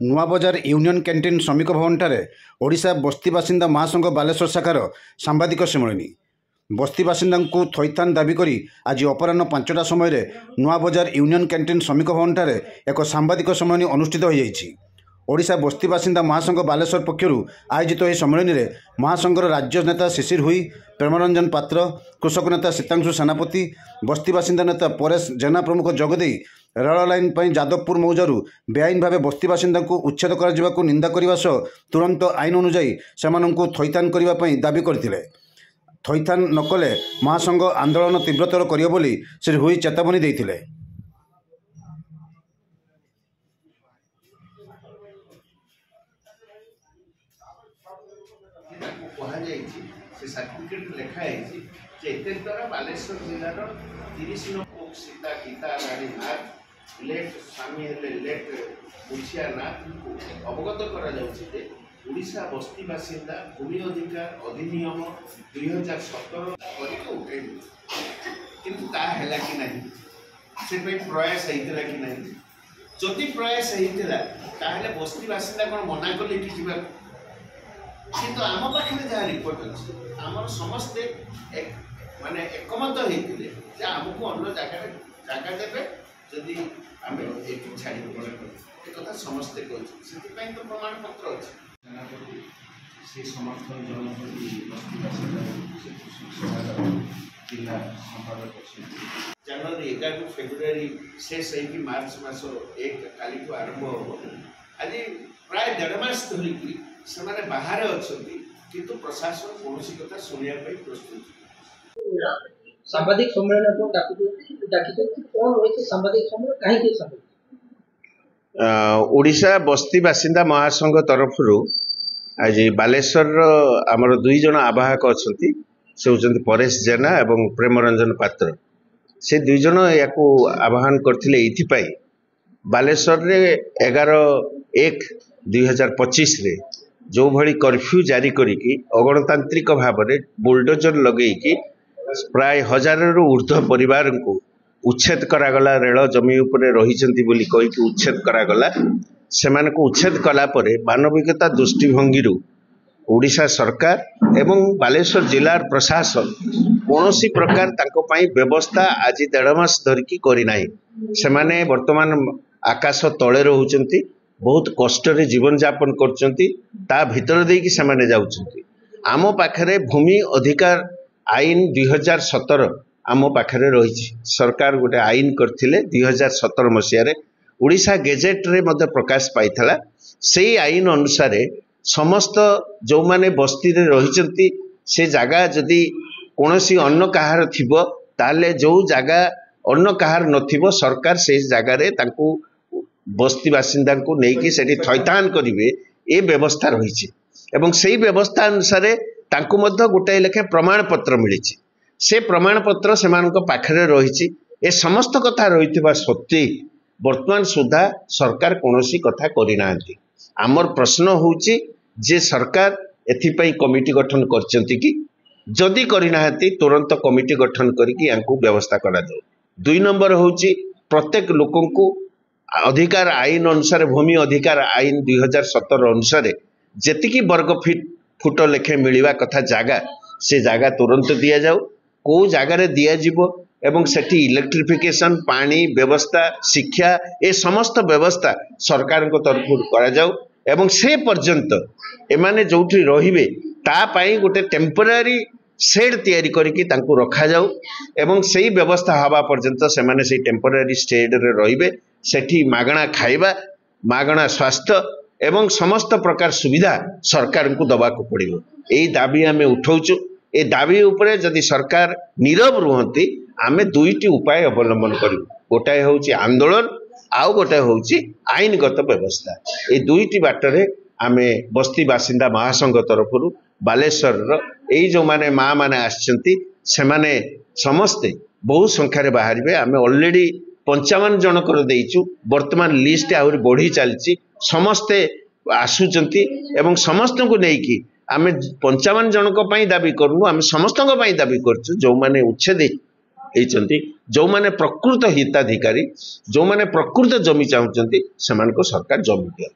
नुआबजार union canteen श्रमिक भवन ओडिशा बस्ती बासिंदा महासंघ बालेश्वर शाखार सांबादिक सम्मेलन बस्ती बासिंदा को थैथान दाबी करी आज अपराह्न 5टा समय नुआबजार यूनियन कैंटीन श्रमिक भवन एक सांबादिक सम्मेलन अनुष्ठित हो जाइछि। ओडिशा बस्ती बासिंदा महासंघ बालेश्वर पक्षर आयोजित यह सम्मेलन में महासंघर राज्य नेता शिशिर हुई, प्रेमरंजन पात्र, कृषक नेता सीतांशु सेनापति, बस्ती बासिंदा नेता परेश जेना प्रमुख जोगदे रेल लाइन पर जादवपुर मौजारू बेआईन भाव बस्ती बासिंदा को उच्छेद कर निंदा करने सह तुरंत आईन अनुजाई से थैथान करने दाबी करते। थैथान नकले महासंघ आंदोलन तीव्रतर करियो बोली श्री हुई चेतावनी देते। सर्टिफिकेट लिखाई एते द्वारा बालेश्वर जिलार 30 नंबर सीता गीता रानी नाथ लेट स्वामी हेले लेट मुछिया नाथ को अवगत करा जाउछि जे ओडिशा बस्ती बासिंदा भूमि अधिकार अधिनियम 2017 करके उठे किंतु ता हैला कि नहीं से पे प्रयास हैतला कि नहीं जदि प्रयास हैतला ताहले बस्ती बासिंदा कोन मना करले कि जीवा किंतु आम पाखे जहाँ रिपोर्ट अच्छे आमर समस्ते माने एकमत होते आमको अन्न जगह देवे जदि आम ये छाड़ी एक कथा समस्ते कहते तो प्रमाण पत्र अच्छे से समर्थन जिला संपादक जनवरी 11 फेब्रुआरी शेष हो मार्च मास 1 काली आरंभ हम आज प्राय 1.5 मास धरिकी से बाहर अच्छा किंतु प्रशासन कौन कथा शुणा प्रस्तुत। सांबादिक सम्मेलन ओडिशा बस्ती बासिंदा महासंघ तरफ आज बालेश्वर आमर 2 जन आवाहक अच्छा से होती परेश जेना और प्रेमरंजन पात्र से 2 जन या आह्वान करते बालेश्वर 11/1/2025 जो भली कर्फ्यू जारी करिकी अगणतांत्रिक भाव में बुलडोजर लगेकी प्राय 1000 रु ऊर्ध्व परिवार को उच्छेद करागला रेल जमी उपरे रही बोली कहीकि उच्छेद करागला से उच्छेद कला परे मानविकता दृष्टिभंगी ओडिशा सरकार एवं बालेश्वर जिला प्रशासन कौनसी प्रकार तांको पाई व्यवस्था आज 1.5 मास धरिकी करना से वर्तमान आकाश तले रोचंती बहुत कष्ट जीवन यापन कर भीतर देकी से जाउछंती। आम पाखरे भूमि अधिकार आईन 2017 आम पाखरे रही सरकार गोटे आईन करथिले 2017 मसीह उड़ीसा गेजेट रे मध्य प्रकाश पाइथला से आईन अनुसार समस्त जो माने बस्ती रे रही से जगह जदि कोनोसी अन्न कहार थिबो ताले जो जगह अन्न कहार नथिबो सरकार से जगह रे तांकू बस्ती बासिंदा को लेकिन सेठी थैथान करिवे ए व्यवस्था रही एवं से व्यवस्था अनुसार तांकू मध्य गोटाए लेखे प्रमाण पत्र मिली से प्रमाण पत्र से पाखरे रही ए समस्त कथा रही सत्वे वर्तमान सुधा सरकार कौनसी कथा करना। आमर प्रश्न होची जे सरकार एथिपाई कमिटी गठन करचंती कि जदि करना तुरंत कमिटी गठन करके यांकू व्यवस्था करा जाओ। 2 नंबर होची प्रत्येक लोकन को अधिकार आईन अनुसार भूमि अधिकार आईन 2017 अनुसार जेतिकी वर्ग फुट लेखे मिलवा कथा जगह से जगह तुरंत दि जाऊ कौ जगार दिज्व एवं सेठी इलेक्ट्रिफिकेशन पानी व्यवस्था शिक्षा ए समस्त व्यवस्था सरकार तरफ करा जाऊ एवं से पर्यंत एमाने जोठी रहिबे ता पाई गोटे टेम्पररी शेड तैयारी करके तांको रखा जाऊ एवं सही व्यवस्था हवा पर्यंत से माने से टेम्पररी शेड रे रहिबे सेठी मागणा खाइबा मागणा स्वास्थ्य एवं समस्त प्रकार सुविधा सरकार को दबा को पड़ो। यही दाबी आम उठाऊचु ए दाबी उपरे जदि सरकार नीरव रुहंती आमे 2टी उपाय अवलंबन करूँ गोटाए होची आंदोलन आउ गोटाए होची आईनगत व्यवस्था। ए 2टी बाटरे आमे बस्ती बासिंदा महासंघ तरफ बालेश्वर यही जो माने माँ माने आछंती से माने समस्ते बहु संख्यार बाहर आमे ऑलरेडी 55 जनकर देइचु वर्तमान लिस्ट आहुरी बढ़ी चलती समस्ते आसुचंती एवं समस्त को लेकिन आम 55 जनक दाबी करूँ आम समस्त दाबी करछु जो माने उच्छेद होती जो माने प्रकृत हिताधिकारी जो माने प्रकृत जमी चाहते से सरकार जमी दिया।